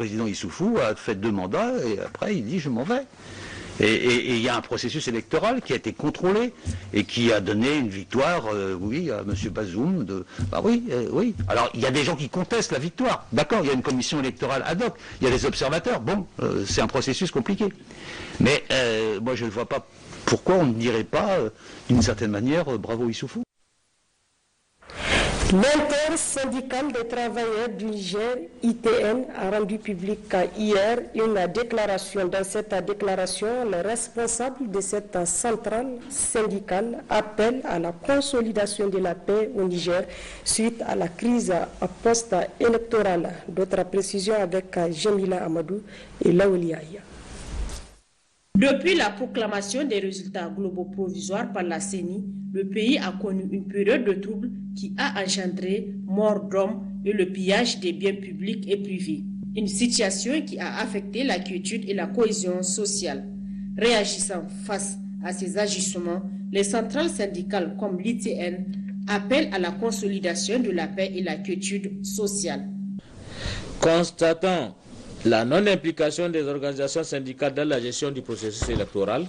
Le président Issoufou a fait 2 mandats et après il dit je m'en vais. Et il y a un processus électoral qui a été contrôlé et qui a donné une victoire, oui, à M. Bazoum. Oui. Alors il y a des gens qui contestent la victoire. D'accord, il y a une commission électorale ad hoc, il y a des observateurs. Bon, c'est un processus compliqué. Mais moi je ne vois pas pourquoi on ne dirait pas, d'une certaine manière, bravo Issoufou. L'intersyndicale des travailleurs du Niger, ITN, a rendu public hier une déclaration. Dans cette déclaration, les responsables de cette centrale syndicale appellent à la consolidation de la paix au Niger suite à la crise post-électorale. D'autres précisions avec Jamila Amadou et Laouli Aya. Depuis la proclamation des résultats globaux provisoires par la CENI, le pays a connu une période de troubles qui a engendré mort d'hommes et le pillage des biens publics et privés. Une situation qui a affecté la quiétude et la cohésion sociale. Réagissant face à ces agissements, les centrales syndicales comme l'ITN appellent à la consolidation de la paix et la quiétude sociale. Constatant la non-implication des organisations syndicales dans la gestion du processus électoral,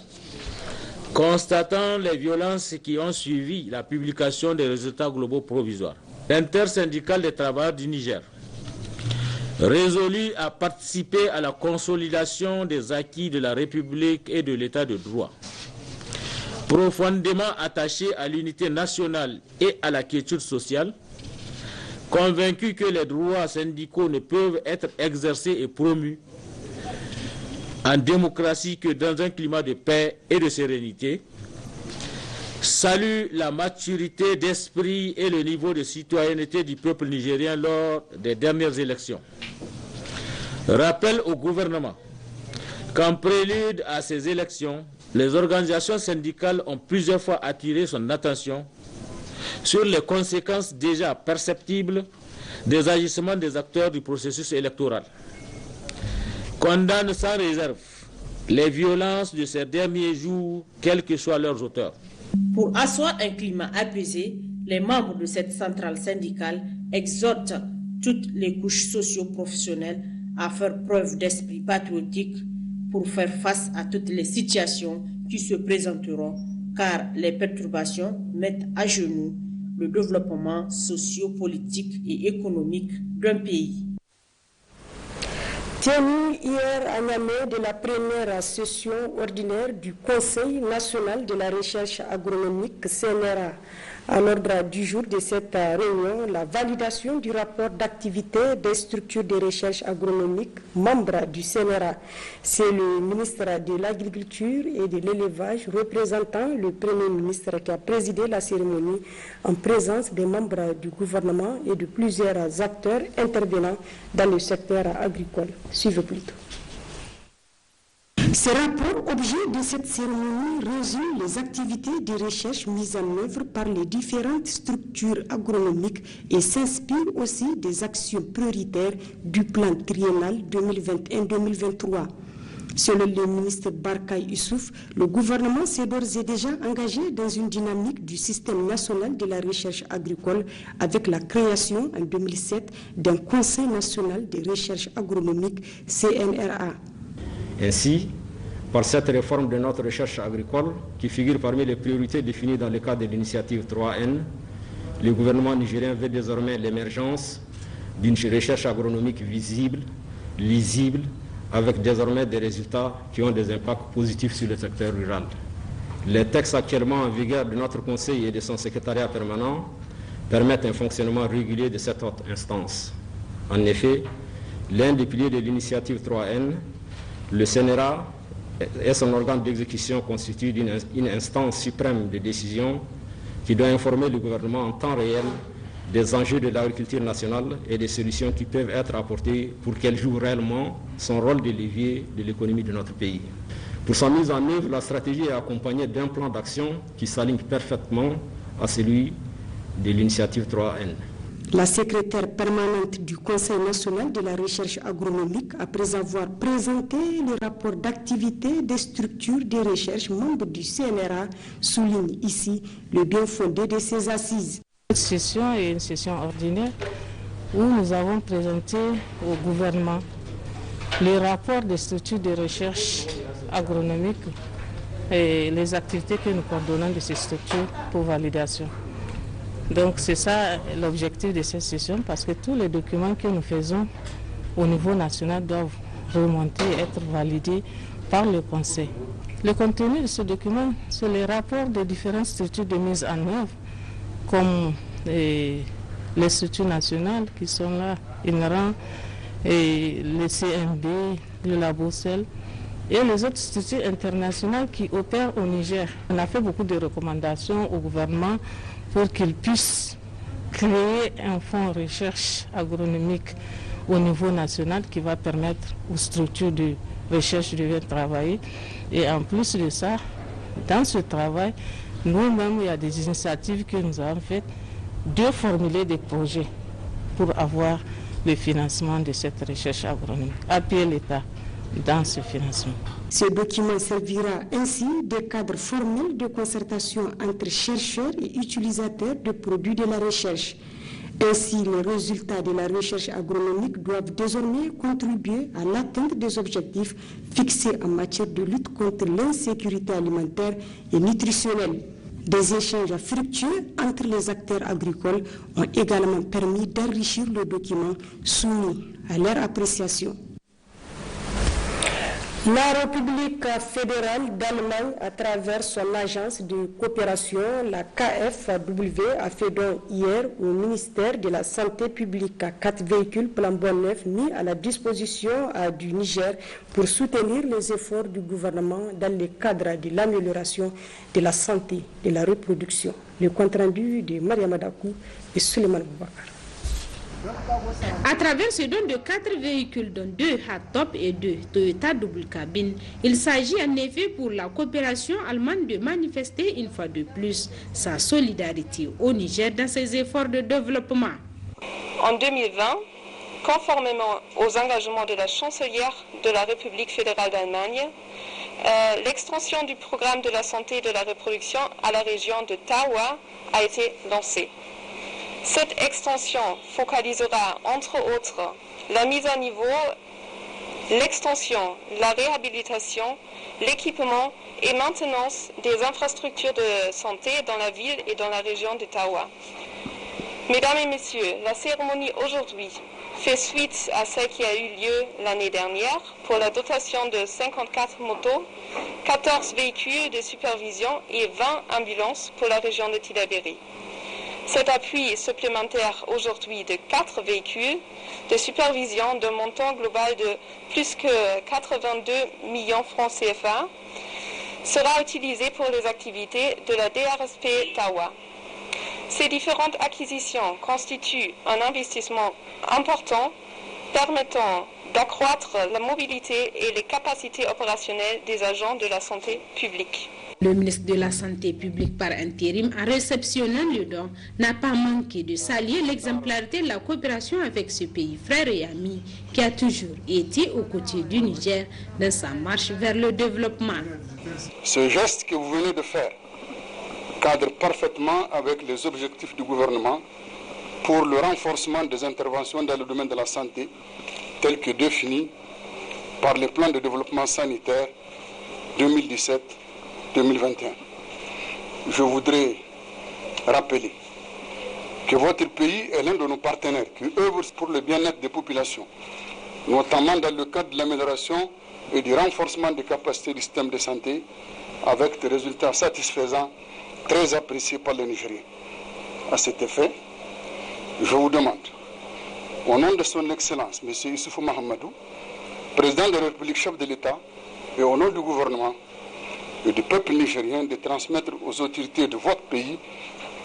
constatant les violences qui ont suivi la publication des résultats globaux provisoires, l'intersyndicale des travailleurs du Niger, résolu à participer à la consolidation des acquis de la République et de l'État de droit, profondément attaché à l'unité nationale et à la quiétude sociale, convaincu que les droits syndicaux ne peuvent être exercés et promus en démocratie que dans un climat de paix et de sérénité, salue la maturité d'esprit et le niveau de citoyenneté du peuple nigérien lors des dernières élections. Rappelle au gouvernement qu'en prélude à ces élections, les organisations syndicales ont plusieurs fois attiré son attention sur les conséquences déjà perceptibles des agissements des acteurs du processus électoral. Condamne sans réserve les violences de ces derniers jours, quels que soient leurs auteurs. Pour asseoir un climat apaisé, les membres de cette centrale syndicale exhortent toutes les couches socio-professionnelles à faire preuve d'esprit patriotique pour faire face à toutes les situations qui se présenteront, car les perturbations mettent à genoux le développement socio-politique et économique d'un pays. Tenu hier à Niamey de la première session ordinaire du Conseil national de la recherche agronomique CNRA. À l'ordre du jour de cette réunion, la validation du rapport d'activité des structures de recherche agronomique membres du CNRA. C'est le ministre de l'Agriculture et de l'Élevage représentant le Premier ministre qui a présidé la cérémonie en présence des membres du gouvernement et de plusieurs acteurs intervenant dans le secteur agricole. Suivez plutôt. Ce rapport, objet de cette cérémonie, résume les activités de recherche mises en œuvre par les différentes structures agronomiques et s'inspire aussi des actions prioritaires du plan triennal 2021-2023. Selon le ministre Barkay Issouf, le gouvernement s'est d'ores et déjà engagé dans une dynamique du système national de la recherche agricole avec la création en 2007 d'un Conseil national de recherche agronomique CNRA. Ainsi, par cette réforme de notre recherche agricole, qui figure parmi les priorités définies dans le cadre de l'initiative 3N, le gouvernement nigérien veut désormais l'émergence d'une recherche agronomique visible, lisible, avec désormais des résultats qui ont des impacts positifs sur le secteur rural. Les textes actuellement en vigueur de notre Conseil et de son secrétariat permanent permettent un fonctionnement régulier de cette haute instance. En effet, l'un des piliers de l'initiative 3N, le CNRA et son organe d'exécution constitue une instance suprême de décision qui doit informer le gouvernement en temps réel des enjeux de l'agriculture nationale et des solutions qui peuvent être apportées pour qu'elle joue réellement son rôle de levier de l'économie de notre pays. Pour sa mise en œuvre, la stratégie est accompagnée d'un plan d'action qui s'aligne parfaitement à celui de l'initiative 3N. La secrétaire permanente du Conseil national de la recherche agronomique, après avoir présenté le rapport d'activité des structures de recherche membres du CNRA, souligne ici le bien fondé de ces assises. Cette session est une session ordinaire où nous avons présenté au gouvernement les rapports des structures de recherche agronomique et les activités que nous coordonnons de ces structures pour validation. Donc c'est ça l'objectif de cette session, parce que tous les documents que nous faisons au niveau national doivent remonter et être validés par le Conseil. Le contenu de ce document, c'est les rapports des différentes structures de mise en œuvre, comme les structures nationales qui sont là, INRAN, et le CMB, le Labocel, et les autres structures internationales qui opèrent au Niger. On a fait beaucoup de recommandations au gouvernement pour qu'il puisse créer un fonds de recherche agronomique au niveau national qui va permettre aux structures de recherche de travailler. Et en plus de ça, dans ce travail, nous-mêmes, il y a des initiatives que nous avons faites de formuler des projets pour avoir le financement de cette recherche agronomique, appuyer l'État dans ce financement. Ce document servira ainsi de cadre formel de concertation entre chercheurs et utilisateurs de produits de la recherche. Ainsi, les résultats de la recherche agronomique doivent désormais contribuer à l'atteinte des objectifs fixés en matière de lutte contre l'insécurité alimentaire et nutritionnelle. Des échanges fructueux entre les acteurs agricoles ont également permis d'enrichir le document soumis à leur appréciation. La République fédérale d'Allemagne, à travers son agence de coopération, la KfW, a fait don hier au ministère de la Santé publique 4 véhicules flambant neufs mis à la disposition du Niger pour soutenir les efforts du gouvernement dans le cadre de l'amélioration de la santé de la reproduction. Le compte-rendu de Mariama Dakou et Suleiman Boubacar. À travers ce don de 4 véhicules, dont 2 hardtop et 2 Toyota double cabine, il s'agit en effet pour la coopération allemande de manifester une fois de plus sa solidarité au Niger dans ses efforts de développement. En 2020, conformément aux engagements de la chancelière de la République fédérale d'Allemagne, l'extension du programme de la santé et de la reproduction à la région de Tawa a été lancée. Cette extension focalisera entre autres la mise à niveau, l'extension, la réhabilitation, l'équipement et maintenance des infrastructures de santé dans la ville et dans la région de Tawa. Mesdames et messieurs, la cérémonie aujourd'hui fait suite à celle qui a eu lieu l'année dernière pour la dotation de 54 motos, 14 véhicules de supervision et 20 ambulances pour la région de Tillabéri. Cet appui supplémentaire aujourd'hui de 4 véhicules de supervision d'un montant global de plus que 82 millions francs CFA sera utilisé pour les activités de la DRSP Tawa. Ces différentes acquisitions constituent un investissement important permettant d'accroître la mobilité et les capacités opérationnelles des agents de la santé publique. Le ministre de la Santé publique par intérim, en réceptionnant le don, n'a pas manqué de saluer l'exemplarité de la coopération avec ce pays frère et ami qui a toujours été aux côtés du Niger dans sa marche vers le développement. Ce geste que vous venez de faire cadre parfaitement avec les objectifs du gouvernement pour le renforcement des interventions dans le domaine de la santé tels que définis par les plans de développement sanitaire 2017-2021. Je voudrais rappeler que votre pays est l'un de nos partenaires qui œuvre pour le bien-être des populations, notamment dans le cadre de l'amélioration et du renforcement des capacités du système de santé, avec des résultats satisfaisants, très appréciés par les Nigériens. À cet effet, je vous demande, au nom de son Excellence, M. Issoufou Mahamadou, président de la République, chef de l'État, et au nom du gouvernement et du peuple nigérien, de transmettre aux autorités de votre pays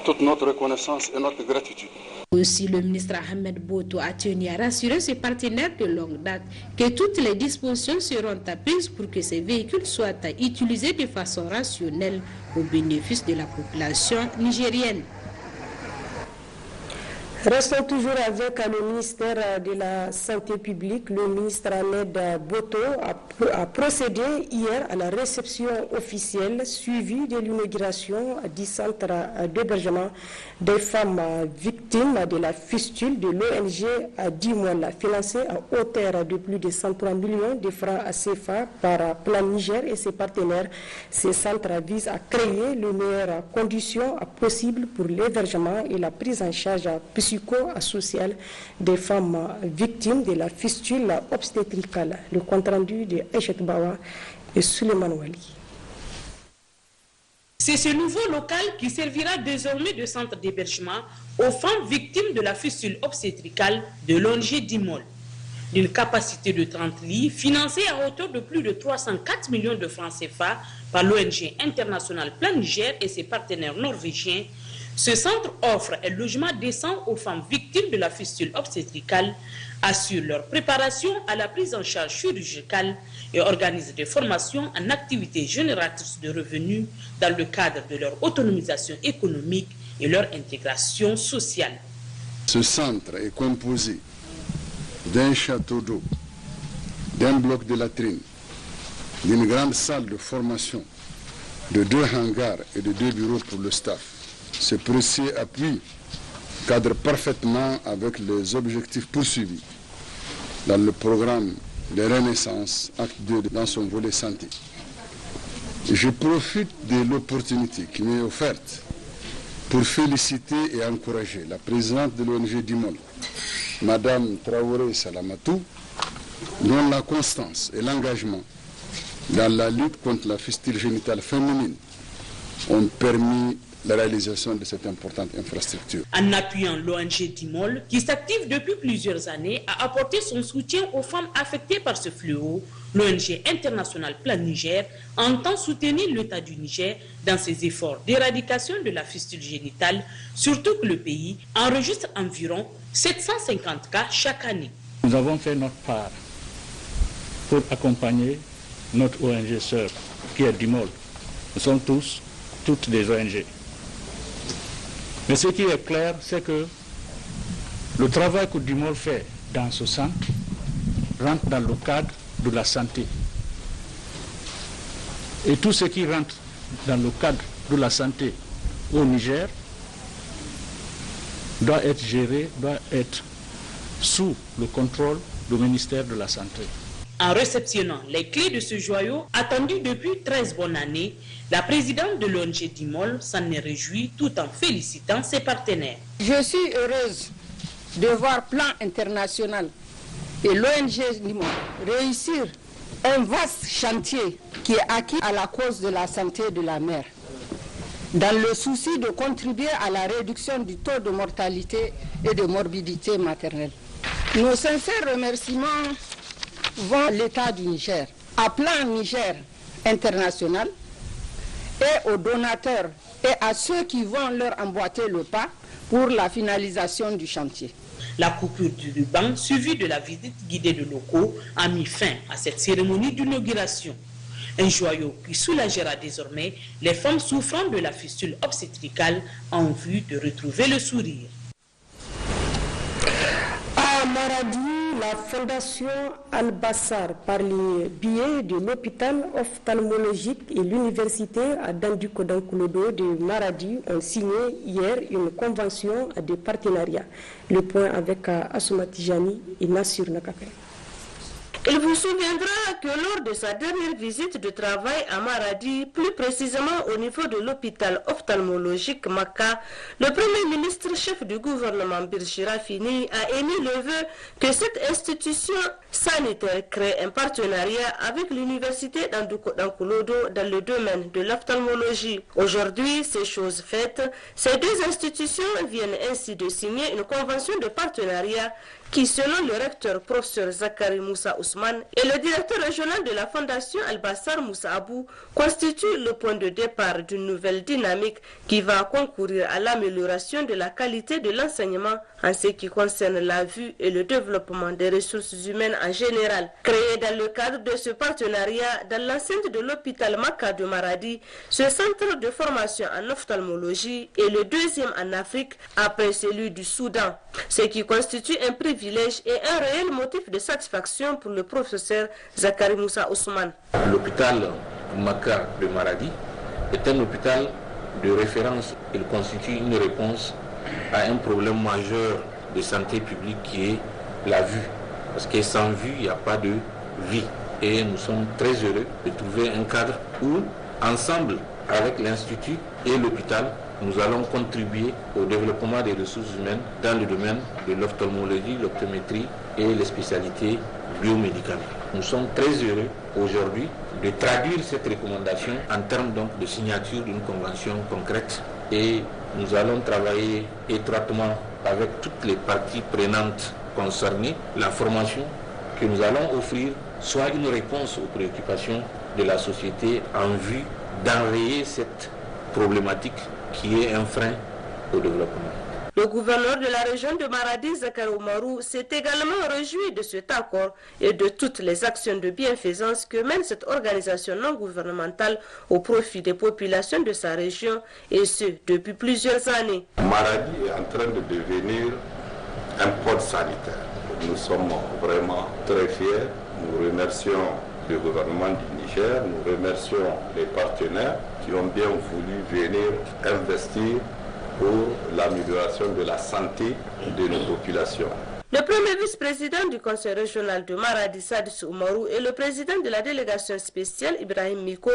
toute notre reconnaissance et notre gratitude. Aussi, le ministre Ahmed Boto a tenu à rassurer ses partenaires de longue date que toutes les dispositions seront prises pour que ces véhicules soient utilisés de façon rationnelle au bénéfice de la population nigérienne. Restons toujours avec le ministère de la Santé publique. Le ministre Ahmed Boto a procédé hier à la réception officielle suivie de l'inauguration du centre d'hébergement des femmes victimes de la fistule de l'ONG Dimol, financé à hauteur de plus de 103 millions de francs CFA par Plan Niger et ses partenaires. Ce centre vise à créer les meilleures conditions possibles pour l'hébergement et la prise en charge psycho-sociale des femmes victimes de la fistule obstétricale. Le compte-rendu de Aïchat Bawa et Suleiman Wali. C'est ce nouveau local qui servira désormais de centre d'hébergement aux femmes victimes de la fistule obstétricale de l'ONG Dimol. D'une capacité de 30 lits, financé à hauteur de plus de 304 millions de francs CFA par l'ONG internationale Plan Niger et ses partenaires norvégiens, ce centre offre un logement décent aux femmes victimes de la fistule obstétricale, assure leur préparation à la prise en charge chirurgicale et organise des formations en activités génératrices de revenus dans le cadre de leur autonomisation économique et leur intégration sociale. Ce centre est composé d'un château d'eau, d'un bloc de latrines, d'une grande salle de formation, de 2 hangars et de 2 bureaux pour le staff. Ce précieux appui cadre parfaitement avec les objectifs poursuivis dans le programme de Renaissance, acte 2 dans son volet santé. Je profite de l'opportunité qui m'est offerte pour féliciter et encourager la présidente de l'ONG Dimol, Madame Traoré Salamatou, dont la constance et l'engagement dans la lutte contre la fistule génitale féminine ont permis la réalisation de cette importante infrastructure. En appuyant l'ONG Dimol, qui s'active depuis plusieurs années à apporter son soutien aux femmes affectées par ce fléau, l'ONG internationale Plan Niger entend soutenir l'État du Niger dans ses efforts d'éradication de la fistule génitale, surtout que le pays enregistre environ 750 cas chaque année. Nous avons fait notre part pour accompagner notre ONG sœur, qui est Dimol. Nous sommes toutes des ONG. Mais ce qui est clair, c'est que le travail que Dimol fait dans ce centre rentre dans le cadre de la santé. Et tout ce qui rentre dans le cadre de la santé au Niger doit être géré, doit être sous le contrôle du ministère de la Santé. En réceptionnant les clés de ce joyau, attendu depuis 13 bonnes années, la présidente de l'ONG Dimol s'en est réjouie tout en félicitant ses partenaires. Je suis heureuse de voir Plan International et l'ONG Dimol réussir un vaste chantier qui est acquis à la cause de la santé de la mère, dans le souci de contribuer à la réduction du taux de mortalité et de morbidité maternelle. Nos sincères remerciements vont à l'État du Niger, à Plan Niger International et aux donateurs et à ceux qui vont leur emboîter le pas pour la finalisation du chantier. La coupure du ruban, suivie de la visite guidée de locaux, a mis fin à cette cérémonie d'inauguration. Un joyau qui soulagera désormais les femmes souffrant de la fistule obstétricale en vue de retrouver le sourire. À Maradi, la Fondation Al-Bassar, par le biais de l'hôpital ophtalmologique et l'université Danduko Dankulodo de Maradi ont signé hier une convention de partenariat. Le point avec Assouma Tijani et Nassir Nakaka. Il vous souviendra que lors de sa dernière visite de travail à Maradi, plus précisément au niveau de l'hôpital ophtalmologique Maka, le Premier ministre chef du gouvernement Birji Rafini a émis le vœu que cette institution sanitaire crée un partenariat avec l'université d'Ankulodo dans le domaine de l'ophtalmologie. Aujourd'hui, ces choses faites, ces deux institutions viennent ainsi de signer une convention de partenariat qui, selon le recteur professeur Zakari Moussa Ousmane et le directeur régional de la Fondation Al-Bassar Moussa Abou, constitue le point de départ d'une nouvelle dynamique qui va concourir à l'amélioration de la qualité de l'enseignement en ce qui concerne la vue et le développement des ressources humaines en général. Créé dans le cadre de ce partenariat dans l'enceinte de l'hôpital Maka de Maradi, ce centre de formation en ophtalmologie est le deuxième en Afrique après celui du Soudan, ce qui constitue un privilège et un réel motif de satisfaction pour le professeur Zakari Moussa Ousmane. L'hôpital Maka de Maradi est un hôpital de référence. Il constitue une réponse à un problème majeur de santé publique qui est la vue. Parce que sans vue, il n'y a pas de vie. Et nous sommes très heureux de trouver un cadre où, ensemble avec l'Institut et l'hôpital, nous allons contribuer au développement des ressources humaines dans le domaine de l'ophtalmologie, l'optométrie et les spécialités biomédicales. Nous sommes très heureux aujourd'hui de traduire cette recommandation en termes donc de signature d'une convention concrète, et nous allons travailler étroitement avec toutes les parties prenantes concernées. La formation que nous allons offrir soit une réponse aux préoccupations de la société en vue d'enrayer cette problématique qui est un frein au développement. Le gouverneur de la région de Maradi, Zakari Oumarou, s'est également réjoui de cet accord et de toutes les actions de bienfaisance que mène cette organisation non gouvernementale au profit des populations de sa région, et ce, depuis plusieurs années. Maradi est en train de devenir un pôle sanitaire. Nous sommes vraiment très fiers. Nous remercions le gouvernement du Niger, nous remercions les partenaires qui ont bien voulu venir investir pour l'amélioration de la santé de nos populations. Le premier vice-président du conseil régional de Maradi, Sadis Oumarou, et le président de la délégation spéciale, Ibrahim Miko,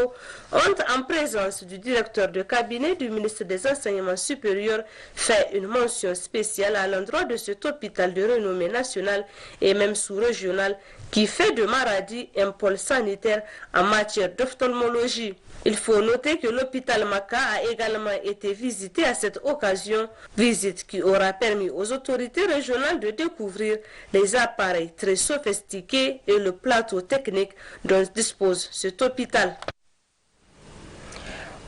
ont, en présence du directeur de cabinet du ministre des Enseignements supérieurs, fait une mention spéciale à l'endroit de cet hôpital de renommée nationale et même sous-régional qui fait de Maradi un pôle sanitaire en matière d'ophtalmologie. Il faut noter que l'hôpital Maka a également été visité à cette occasion, visite qui aura permis aux autorités régionales de découvrir les appareils très sophistiqués et le plateau technique dont dispose cet hôpital.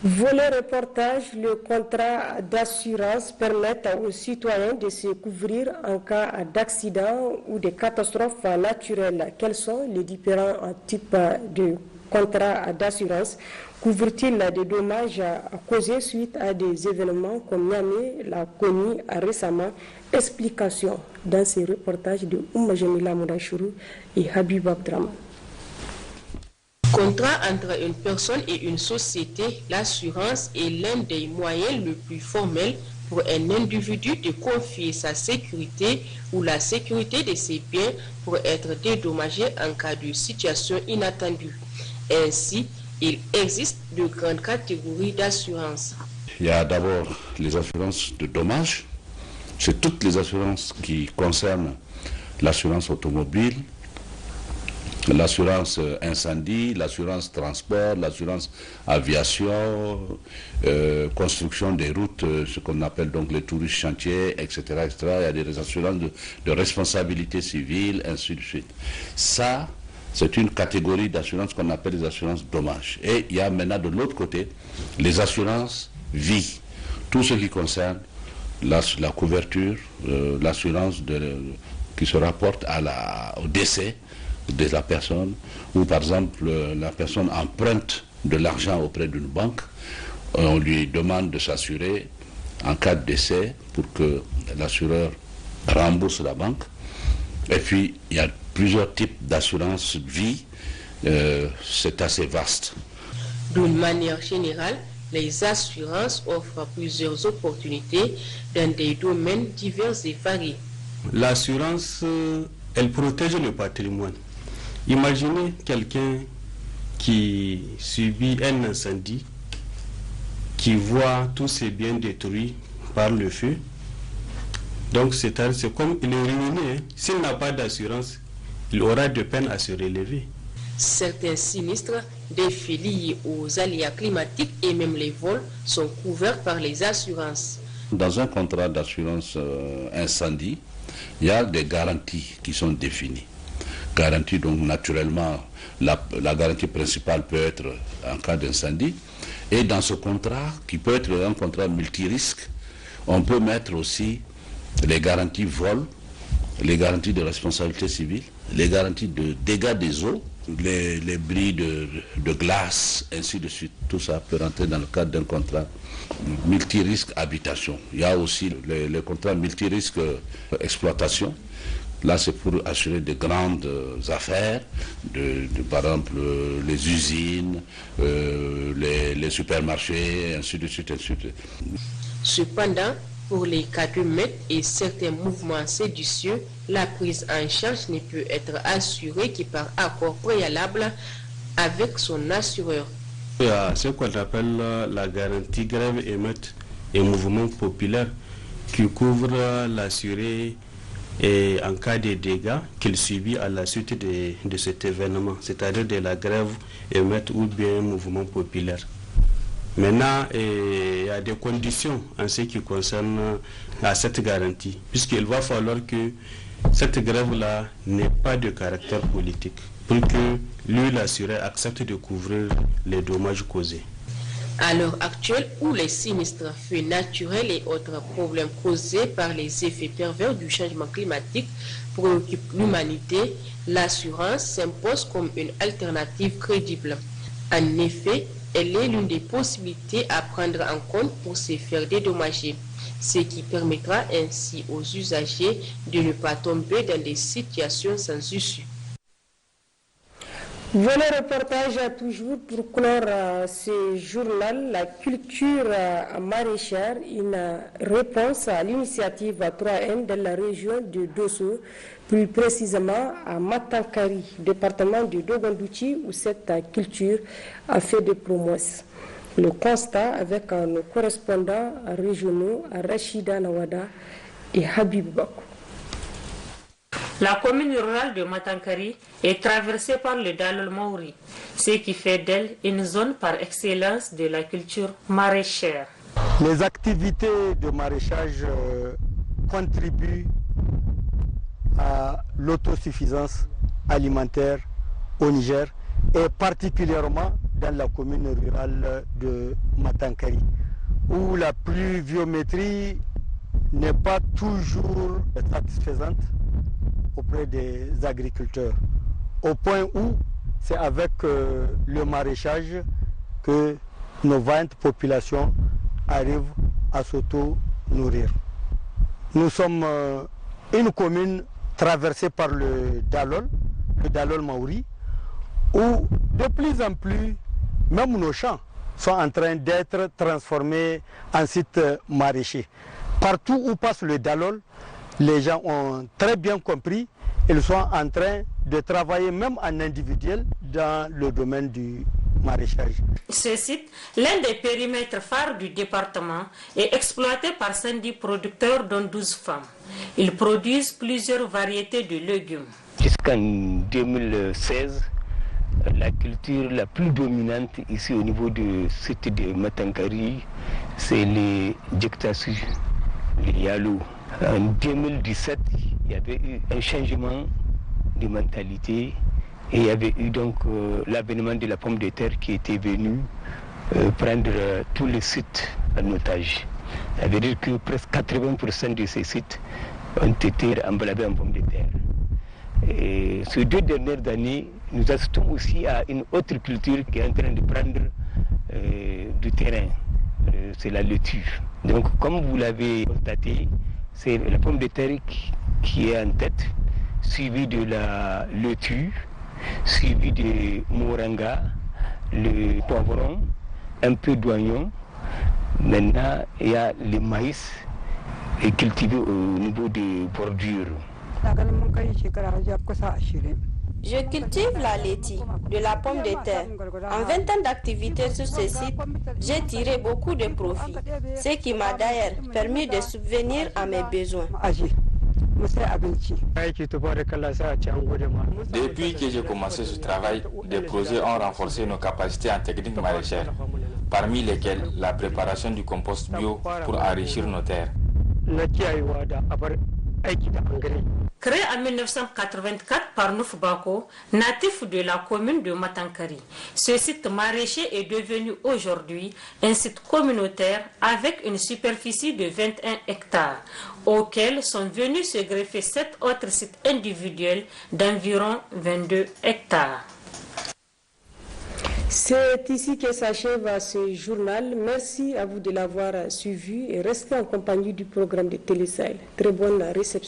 Volet reportage, le contrat d'assurance permet aux citoyens de se couvrir en cas d'accident ou de catastrophe naturelle. Quels sont les différents types de contrats d'assurance? Couvre-t-il des dommages causés suite à des événements comme Niamey l'a connu récemment? Explication dans ces reportages de Oumma Jamila Moudachuru et Habib Abdraman. Contrat entre une personne et une société, l'assurance est l'un des moyens le plus formels pour un individu de confier sa sécurité ou la sécurité de ses biens pour être dédommagé en cas de situation inattendue. Ainsi, il existe de grandes catégories d'assurance. Il y a d'abord les assurances de dommages. C'est toutes les assurances qui concernent l'assurance automobile, l'assurance incendie, l'assurance transport, l'assurance aviation, construction des routes, ce qu'on appelle donc les touristes chantiers, etc., etc. Il y a des assurances de responsabilité civile, ainsi de suite. Ça, c'est une catégorie d'assurance qu'on appelle les assurances dommages. Et il y a maintenant de l'autre côté les assurances vie. Tout ce qui concerne la couverture, l'assurance qui se rapporte au décès de la personne, ou par exemple la personne emprunte de l'argent auprès d'une banque, on lui demande de s'assurer en cas de décès pour que l'assureur rembourse la banque. Et puis il y a plusieurs types d'assurance vie, c'est assez vaste. D'une manière générale, les assurances offrent plusieurs opportunités dans des domaines divers et variés. L'assurance, elle protège le patrimoine. Imaginez quelqu'un qui subit un incendie, qui voit tous ses biens détruits par le feu. Donc c'est comme il est ruiné. S'il n'a pas d'assurance, il aura de peine à se relever. Certains sinistres, des faits liés aux aléas climatiques et même les vols sont couverts par les assurances. Dans un contrat d'assurance incendie, il y a des garanties qui sont définies. Garantie, donc naturellement, la garantie principale peut être en cas d'incendie. Et dans ce contrat, qui peut être un contrat multirisque, on peut mettre aussi les garanties vol, les garanties de responsabilité civile, les garanties de dégâts des eaux, les bris de glace, ainsi de suite. Tout ça peut rentrer dans le cadre d'un contrat multirisque habitation. Il y a aussi les contrats multirisque exploitation. Là, c'est pour assurer de grandes affaires, par exemple les usines, les supermarchés, ainsi de suite, ainsi de suite. Cependant, pour les cas de meurtre et certains mouvements séditieux, la prise en charge ne peut être assurée que par accord préalable avec son assureur. Il y a ce qu'on appelle la garantie grève, émeute et mouvement populaire qui couvre l'assuré en cas de dégâts qu'il subit à la suite de cet événement, c'est-à-dire de la grève, émeute ou bien mouvement populaire. Maintenant, il y a des conditions en ce qui concerne cette garantie, puisqu'il va falloir que cette grève-là n'ait pas de caractère politique, pour que lui, l'assuré, accepte de couvrir les dommages causés. À l'heure actuelle où les sinistres, feux naturels et autres problèmes causés par les effets pervers du changement climatique préoccupent l'humanité, l'assurance s'impose comme une alternative crédible. En effet, elle est l'une des possibilités à prendre en compte pour se faire dédommager, ce qui permettra ainsi aux usagers de ne pas tomber dans des situations sans issue. Voilà le reportage toujours pour clore ce journal, la culture maraîchère, une réponse à l'initiative 3N de la région de Dosso, plus précisément à Matankari, département de Dogondouchi, où cette culture a fait des promesses. Le constat avec nos correspondants régionaux, Rachida Nawada et Habib Bakou. La commune rurale de Matankari est traversée par le Dalol Maori, ce qui fait d'elle une zone par excellence de la culture maraîchère. Les activités de maraîchage contribuent à l'autosuffisance alimentaire au Niger et particulièrement dans la commune rurale de Matankari, où la pluviométrie n'est pas toujours satisfaisante auprès des agriculteurs, au point où c'est avec le maraîchage que nos vaillantes populations arrivent à s'auto-nourrir. Nous sommes une commune traversée par le Dalol Maori, où de plus en plus, même nos champs sont en train d'être transformés en sites maraîchers. Partout où passe le Dalol, les gens ont très bien compris, ils sont en train de travailler même en individuel dans le domaine du maraîchage. Ce site, l'un des périmètres phares du département, est exploité par 110 producteurs dont 12 femmes. Ils produisent plusieurs variétés de légumes. Jusqu'en 2016, la culture la plus dominante ici au niveau du site de Matankari, c'est les Djektasu, les Yalo. En 2017, il y avait eu un changement de mentalité et il y avait eu donc l'avènement de la pomme de terre qui était venue prendre tous les sites en otage. Ça veut dire que presque 80% de ces sites ont été emballés en pomme de terre. Et ces 2 dernières années, nous assistons aussi à une autre culture qui est en train de prendre du terrain. C'est la laitue. Donc, comme vous l'avez constaté, c'est la pomme de terre qui est en tête, suivie de la laitue, suivie de moringa, le poivron, un peu d'oignon. Maintenant, il y a le maïs cultivé au niveau des bordures. Je cultive la laitue, de la pomme de terre. En 20 ans d'activité sur ce site, j'ai tiré beaucoup de profits, ce qui m'a d'ailleurs permis de subvenir à mes besoins. Depuis que j'ai commencé ce travail, des projets ont renforcé nos capacités en technique maraîchère, parmi lesquels la préparation du compost bio pour enrichir nos terres. Créé en 1984 par Nouf Bako, natif de la commune de Matankari, ce site maraîcher est devenu aujourd'hui un site communautaire avec une superficie de 21 hectares, auxquels sont venus se greffer 7 autres sites individuels d'environ 22 hectares. C'est ici que s'achève ce journal. Merci à vous de l'avoir suivi et restez en compagnie du programme de Télé Sahel. Très bonne réception.